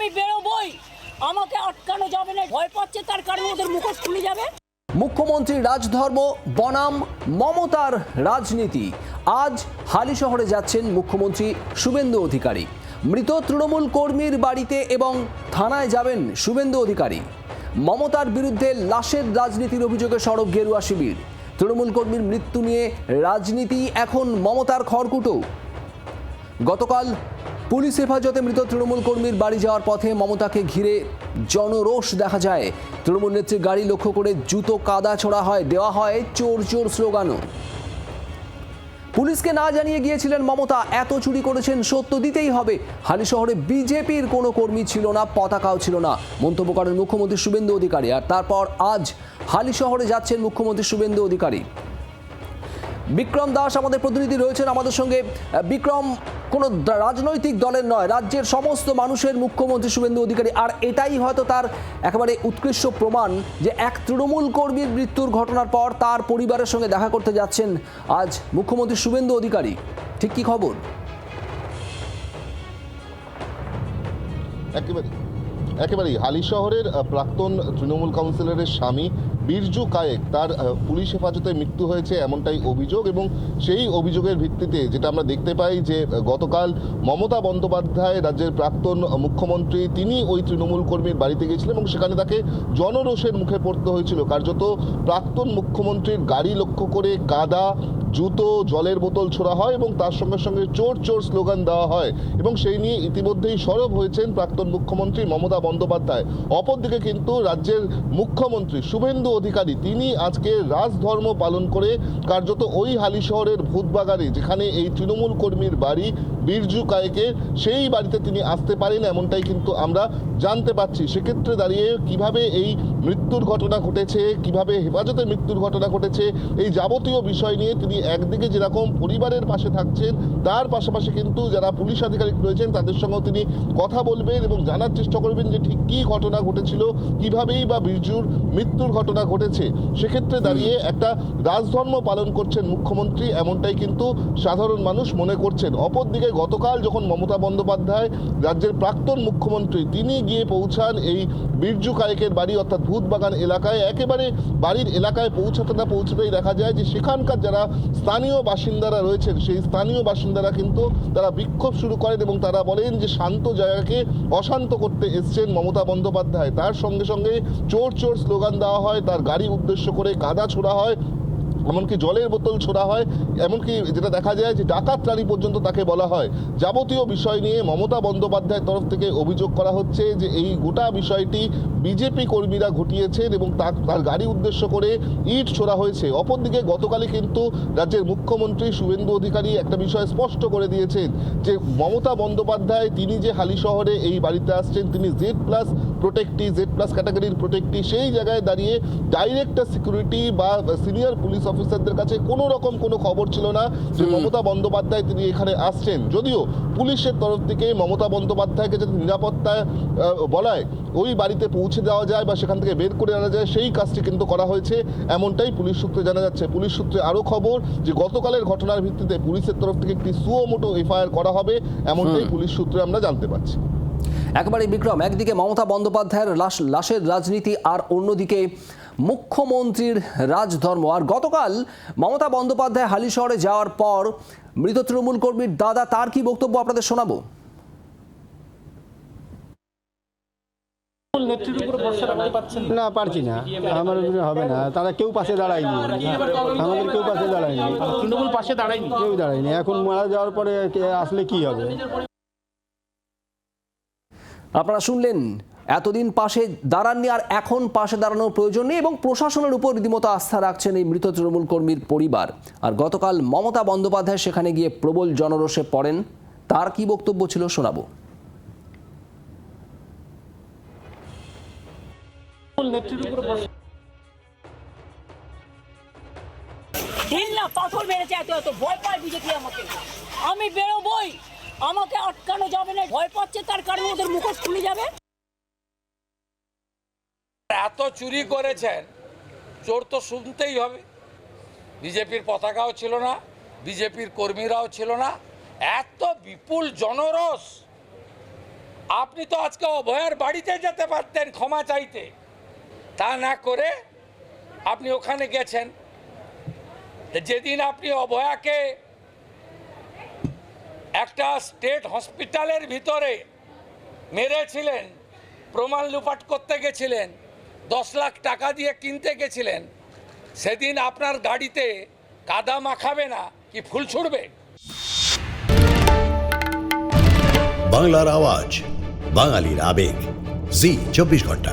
আমি বেরোবই, আমাকে আটকানো যাবে না। ভয় পাচ্ছে তার কারণে ওদের মুখোশ খুলে যাবে। মুখ্যমন্ত্রীর রাজধর্ম বনাম মমতার রাজনীতি। আজ হালিশহরে যাচ্ছেন মুখ্যমন্ত্রী শুভেন্দু অধিকারী। মৃত তৃণমূল কর্মীর বাড়িতে এবং থানায় যাবেন শুভেন্দু অধিকারী। মমতার বিরুদ্ধে লাশের রাজনীতির অভিযোগে সরব গেরুয়া শিবির। তৃণমূল কর্মীর মৃত্যু নিয়ে রাজনীতি এখন মমতার খড়কুটো। গতকাল পুলিশ হেফাজতে মৃত তৃণমূল কর্মীর বাড়ি যাওয়ার পথে মমতাকে ঘিরে জনরোষ দেখা যায়। তৃণমূল নেত্রীর গাড়ি লক্ষ্য করে জুতো কাদা ছোড়া হয়, দেওয়া হয় চোর চোর স্লোগানও। পুলিশকে না জানিয়ে গিয়েছিলেন মমতা, এত চুরি করেছেন সত্য দিতেই হবে। হালিশহরে বিজেপির কোনো কর্মী ছিল না, পতাকাও ছিল না, মন্তব্য করেন মুখ্যমন্ত্রী শুভেন্দু অধিকারী। আর তারপর আজ হালিশহরে যাচ্ছেন মুখ্যমন্ত্রী শুভেন্দু অধিকারী। বিক্রম দাস আমাদের প্রতিনিধি রয়েছেন আমাদের সঙ্গে। বিক্রম, কোনো রাজনৈতিক দলের নয়, রাজ্যের সমস্ত মানুষের মুখ্যমন্ত্রী শুভেন্দু অধিকারী। আর এটাই হয়তো তার একেবারে উৎকৃষ্ট প্রমাণ যে এক তৃণমূল কর্মীর মৃত্যুর ঘটনার পর তার পরিবারের সঙ্গে দেখা করতে যাচ্ছেন আজ মুখ্যমন্ত্রী শুভেন্দু অধিকারী। ঠিক কি খবর? একেবারেই হালিশহরের প্রাক্তন তৃণমূল কাউন্সিলরের স্বামী বিরজু কায়েক, তার পুলিশ হেফাজতে মৃত্যু হয়েছে এমনটাই অভিযোগ। এবং সেই অভিযোগের ভিত্তিতে যেটা আমরা দেখতে পাই যে গতকাল মমতা বন্দ্যোপাধ্যায়, রাজ্যের প্রাক্তন মুখ্যমন্ত্রী, তিনি ওই তৃণমূল কর্মীর বাড়িতে গিয়েছিলেন এবং সেখানে তাকে জনরোষের মুখে পড়তে হয়েছিল। কার্যত প্রাক্তন মুখ্যমন্ত্রীর গাড়ি লক্ষ্য করে কাদা, জুতো, জলের বোতল ছোড়া হয় এবং তার সঙ্গে সঙ্গে চোর চোর স্লোগান দেওয়া হয়। এবং সেই নিয়ে ইতিমধ্যেই সরব হয়েছেন প্রাক্তন মুখ্যমন্ত্রী মমতা বন্দ্যোপাধ্যায়। অপরদিকে কিন্তু রাজ্যের মুখ্যমন্ত্রী শুভেন্দু অধিকারী, তিনি আজকে রাজধর্ম পালন করে কার্যত ওই হালিশহরের ভূতবাগানে, যেখানে এই তৃণমূল কর্মীর বাড়ি বিরজু কায়েকের, সেই বাড়িতে তিনি আসতে পারেন এমনটাই কিন্তু আমরা জানতে পাচ্ছি। সেক্ষেত্রে দাঁড়িয়ে কিভাবে এই মৃত্যুর ঘটনা ঘটেছে, কিভাবে হেফাজতে মৃত্যুর ঘটনা ঘটেছে, এই যাবতীয় বিষয় নিয়ে তিনি একদিকে যেরকম পরিবারের পাশে থাকছেন, তার পাশাপাশি কিন্তু যারা পুলিশ আধিকারিক রয়েছেন তাদের সঙ্গেও তিনি কথা বলবেন এবং জানার চেষ্টা করবেন যে ঠিক কী ঘটনা ঘটেছিল, কিভাবেই বা বিরজুর মৃত্যুর ঘটনা ঘটেছে। সেক্ষেত্রে দাঁড়িয়ে একটা রাজধর্ম পালন করছেন মুখ্যমন্ত্রী, এমনটাই কিন্তু সাধারণ মানুষ মনে করছেন। অপরদিকে গতকাল যখন মমতা বন্দ্যোপাধ্যায়, রাজ্যের প্রাক্তন মুখ্যমন্ত্রী, তিনি গিয়ে পৌঁছান এই বিরজু কায়েকের বাড়ি অর্থাৎ ভূতবাগান এলাকায়, একেবারে বাড়ির এলাকায় পৌঁছাতে না পৌঁছতেই দেখা যায় যে সেখানকার যারা স্থানীয় বাসিন্দারা রয়েছেন, সেই স্থানীয় বাসিন্দারা কিন্তু তারা বিক্ষোভ শুরু করেন এবং তারা বলেন যে শান্ত জায়গাকে অশান্ত করতে এসছেন মমতা বন্দ্যোপাধ্যায়। তার সঙ্গে সঙ্গে চোর চোর স্লোগান দেওয়া হয়, তার গাড়ি উদ্দেশ্য করে কাদা ছোড়া হয়, এমনকি জলের বোতল ছোড়া হয়, এমনকি যেটা দেখা যায় যে ডাকাত রানী পর্যন্ত তাকে বলা হয়। যাবতীয় বিষয় নিয়ে মমতা বন্দ্যোপাধ্যায়ের তরফ থেকে অভিযোগ করা হচ্ছে যে এই গোটা বিষয়টি বিজেপি কর্মীরা ঘটিয়েছেন এবং তার গাড়ি উদ্দেশ্য করে ইট ছোড়া হয়েছে। অপরদিকে গতকালই কিন্তু রাজ্যের মুখ্যমন্ত্রী শুভেন্দু অধিকারী একটা বিষয় স্পষ্ট করে দিয়েছেন যে মমতা বন্দ্যোপাধ্যায়, তিনি যে হালিশহরে এই বাড়িতে আসছেন, তিনি জেড প্লাস প্রোটেক্টি, জেড প্লাস ক্যাটাগরির প্রোটেক্টি, সেই জায়গায় দাঁড়িয়ে ডাইরেক্টর সিকিউরিটি বা সিনিয়র পুলিশ অফিসারদের কাছে কোনো রকম কোনো খবর ছিল না যে মমতা বন্দ্যোপাধ্যায় তিনি এখানে আসছেন। যদিও পুলিশের তরফ থেকে মমতা বন্দ্যোপাধ্যায়কে যাতে নিরাপত্তা বলায় ওই বাড়িতে পৌঁছে দেওয়া যায় বা সেখান থেকে বের করে আনা যায়, সেই কাজটি কিন্তু করা হয়েছে এমনটাই পুলিশ সূত্রে জানা যাচ্ছে। পুলিশ সূত্রে আরও খবর যে গতকালের ঘটনার ভিত্তিতে পুলিশের তরফ থেকে একটি সুমোটো এফআইআর করা হবে, এমনটাই পুলিশ সূত্রে আমরা জানতে পারছি। একেবারে বিক্রম, একদিকে মমতা বন্দ্যোপাধ্যায়ের লাশের রাজনীতি আর অন্যদিকে মুখ্যমন্ত্রীর রাজধর্ম। আর গতকাল মমতা বন্দ্যোপাধ্যায় হালিশহরে যাওয়ার পর মৃত তৃণমূল কর্মীর দাদা, তার কি বক্তব্য আপনাদের শোনাবো। না, পারছি না, আমার হবে না, তারা কেউ পাশে দাঁড়ায়নি, আমাদের কেউ পাশে দাঁড়ায়নি, তৃণমূল পাশে দাঁড়ায়নি, কেউ দাঁড়ায়নি। এখন মারা যাওয়ার পরে আসলে কি হবে? আপনারা শুনলেন, এতদিন পাশে দাঁড়াননি আর এখন পাশে দাঁড়ানোর প্রয়োজন নেই এবং প্রশাসনের উপর রীতিমতো আস্থা রাখছেন এই মৃত তৃণমূল কর্মীর পরিবার। আর গতকাল মমতা বন্দ্যোপাধ্যায় সেখানে গিয়ে প্রবল জনরোষে পড়েন, তার কি বক্তব্য ছিল শোনাবো। পাথর মেরেছে, এত ভয় পায় বিজেপি আমাকে। আমি বেরোবই, আমাকে আটকানো যাবে না। ভয় পাচ্ছে তার কারণে ওদের মুখোশ খুলে যাবে। এত চুরি করেছেন, চোর তো শুনতেই হবে। বিজেপির পতাকাও ছিল না, বিজেপির কর্মীরাও ছিল না, এত বিপুল জনরোষ আপনি তো আজকে অভয়ার বাড়িতে যেতে পারতেন ক্ষমা চাইতে, তা না করে আপনি ওখানে গেছেন। যেদিন আপনি অভয়াকে একটা স্টেট হসপিটালের ভিতরে মেরেছিলেন, প্রমাণ লুপাট করতে গেছিলেন, 10 লাখ টাকা দিয়ে কিনতে গেছিলেন, সেদিন আপনার গাড়িতে কাদা মাখাবে না কি ফুল ছুড়বে? বাংলার আওয়াজ, বাঙালির আবেগ, জি 24 ঘন্টা।